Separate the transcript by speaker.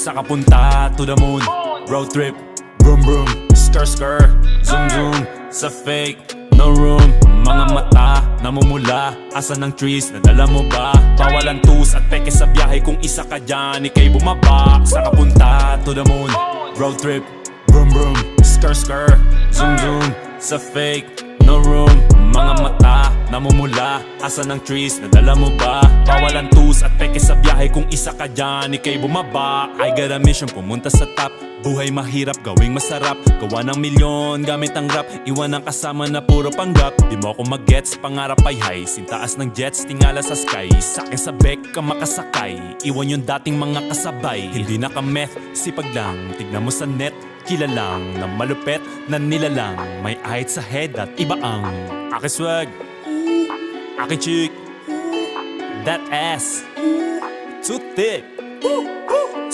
Speaker 1: Sa kapunta to the moon, road trip, vroom vroom, skr skr, zoom zoom. Sa fake, no room. Mga mata, namumula, asa ng trees, nadala mo ba? Bawalan tus at peke sa biyahe, kung isa ka dyan, ikay bumaba. Sa kapunta to the moon, road trip, vroom vroom, skr skr, zoom zoom. Sa fake, no room. Mga mata, namumula, asa ng trees, nadala mo ba? Bawalan tus at peke sa biyahe, kung isa ka dyan, ikay bumaba. I got a mission, pumunta sa top. Buhay mahirap, gawing masarap. Gawa ng milyon, gamit ang rap. Iwan ang kasama na puro panggap. Di mo ako mag-gets, pangarap ay high. Sintaas ng jets, tingala sa sky. Sa'kin sa bek ka makasakay. Iwan yung dating mga kasabay. Hindi na ka-meth, sipag lang. Tignan mo sa net, kilalang na malupet na nilalang. May ahit sa head at iba ang aking swag, aking chick, that ass, too thick.